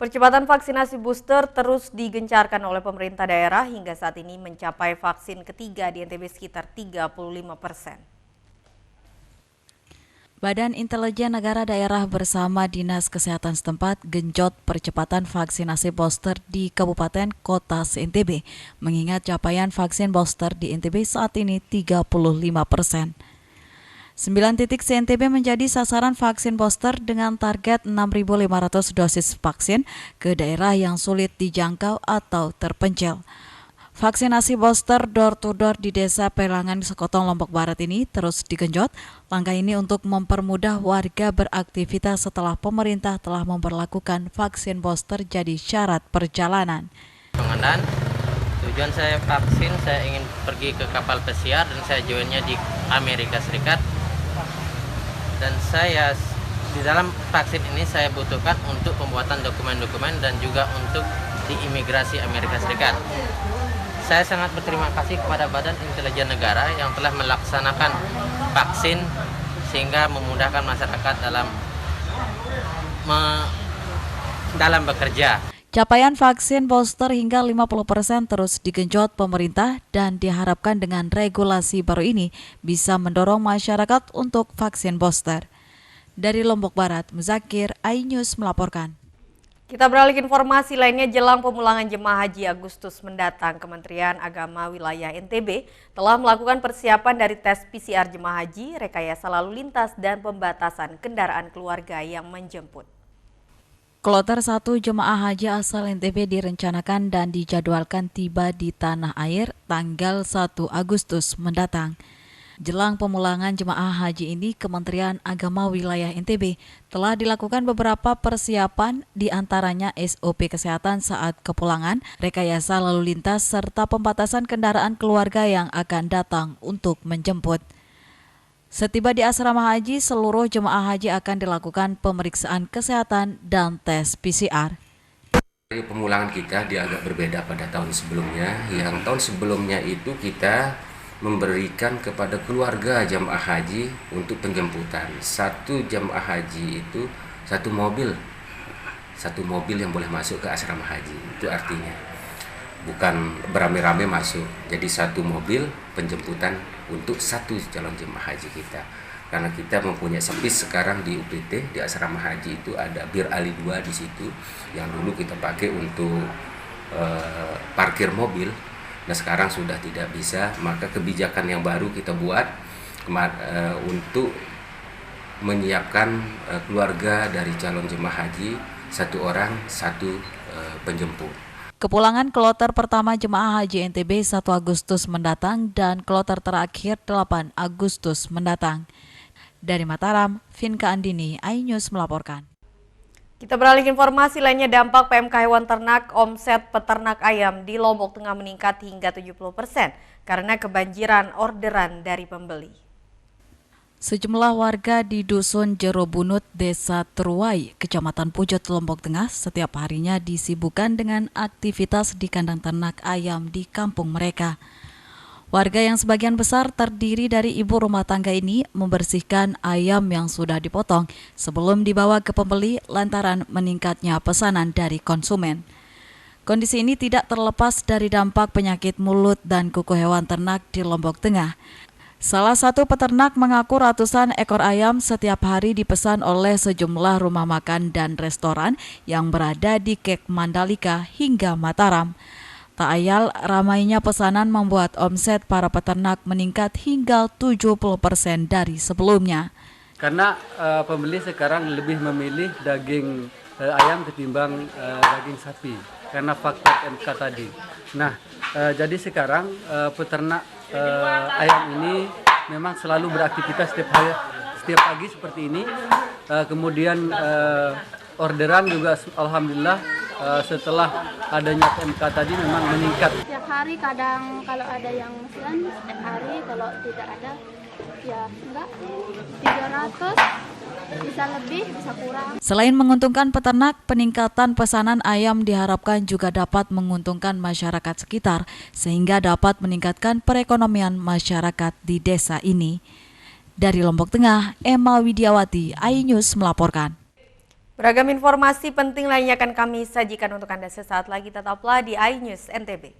Percepatan vaksinasi booster terus digencarkan oleh pemerintah daerah hingga saat ini mencapai vaksin ketiga di NTB sekitar 35%. Badan Intelijen Negara Daerah bersama Dinas Kesehatan setempat genjot percepatan vaksinasi booster di Kabupaten Kota se-NTB, mengingat capaian vaksin booster di NTB saat ini 35%. 9 titik se-NTB menjadi sasaran vaksin booster dengan target 6.500 dosis vaksin ke daerah yang sulit dijangkau atau terpencil. Vaksinasi booster door-to-door di Desa Pelangan, Sekotong, Lombok Barat ini terus digenjot. Langkah ini untuk mempermudah warga beraktivitas setelah pemerintah telah memberlakukan vaksin booster jadi syarat perjalanan. Pengendaan, tujuan saya vaksin, saya ingin pergi ke kapal pesiar dan saya joinnya di Amerika Serikat. Dan saya di dalam vaksin ini saya butuhkan untuk pembuatan dokumen-dokumen dan juga untuk di imigrasi Amerika Serikat. Saya sangat berterima kasih kepada Badan Intelijen Negara yang telah melaksanakan vaksin sehingga memudahkan masyarakat dalam bekerja. Capaian vaksin booster hingga 50% terus digenjot pemerintah dan diharapkan dengan regulasi baru ini bisa mendorong masyarakat untuk vaksin booster. Dari Lombok Barat, Muzakir, iNews melaporkan. Kita beralih ke informasi lainnya. Jelang pemulangan jemaah haji Agustus mendatang, Kementerian Agama Wilayah NTB telah melakukan persiapan dari tes PCR jemaah haji, rekayasa lalu lintas, dan pembatasan kendaraan keluarga yang menjemput. Kloter 1 jemaah haji asal NTB direncanakan dan dijadwalkan tiba di tanah air tanggal 1 Agustus mendatang. Jelang pemulangan jemaah haji ini, Kementerian Agama Wilayah NTB telah dilakukan beberapa persiapan, di antaranya SOP kesehatan saat kepulangan, rekayasa lalu lintas, serta pembatasan kendaraan keluarga yang akan datang untuk menjemput. Setiba di asrama haji, seluruh jemaah haji akan dilakukan pemeriksaan kesehatan dan tes PCR. Pemulangan kita dia agak berbeda pada tahun sebelumnya. Yang tahun sebelumnya itu kita memberikan kepada keluarga jemaah haji untuk penjemputan. Satu jemaah haji itu satu mobil yang boleh masuk ke asrama haji. Itu artinya bukan beramai-ramai masuk. Jadi satu mobil penjemputan untuk satu calon jemaah haji kita. Karena kita mempunyai sepis sekarang di UPT, di asrama haji itu ada Bir Ali 2 di situ yang dulu kita pakai untuk parkir mobil. Nah sekarang sudah tidak bisa, maka kebijakan yang baru kita buat untuk menyiapkan keluarga dari calon jemaah haji, satu orang satu penjemput. Kepulangan kloter pertama jemaah haji NTB 1 Agustus mendatang dan kloter terakhir 8 Agustus mendatang. Dari Mataram, Vinka Andini, iNews melaporkan. Kita beralih ke informasi lainnya. Dampak PMK hewan ternak, omset peternak ayam di Lombok Tengah meningkat hingga 70% karena kebanjiran orderan dari pembeli. Sejumlah warga di Dusun Jerobunut, Desa Teruai, Kecamatan Pujut, Lombok Tengah setiap harinya disibukkan dengan aktivitas di kandang ternak ayam di kampung mereka. Warga yang sebagian besar terdiri dari ibu rumah tangga ini membersihkan ayam yang sudah dipotong sebelum dibawa ke pembeli lantaran meningkatnya pesanan dari konsumen. Kondisi ini tidak terlepas dari dampak penyakit mulut dan kuku hewan ternak di Lombok Tengah. Salah satu peternak mengaku ratusan ekor ayam setiap hari dipesan oleh sejumlah rumah makan dan restoran yang berada di Kek Mandalika hingga Mataram. Tak ayal, ramainya pesanan membuat omset para peternak meningkat hingga 70% dari sebelumnya. Karena pembeli sekarang lebih memilih daging ayam ketimbang daging sapi karena faktor MK tadi. Nah, jadi sekarang peternak ayam ini memang selalu beraktivitas setiap pagi seperti ini. Kemudian orderan juga alhamdulillah setelah adanya MK tadi memang meningkat. Setiap hari kadang kalau ada yang pesan setiap hari, kalau tidak ada ya enggak, 300 bisa lebih bisa kurang. Selain menguntungkan peternak, peningkatan pesanan ayam diharapkan juga dapat menguntungkan masyarakat sekitar sehingga dapat meningkatkan perekonomian masyarakat di desa ini. Dari Lombok Tengah, Emma Widiawati, iNews melaporkan. Beragam informasi penting lainnya akan kami sajikan untuk Anda sesaat lagi. Tetaplah di iNews NTB.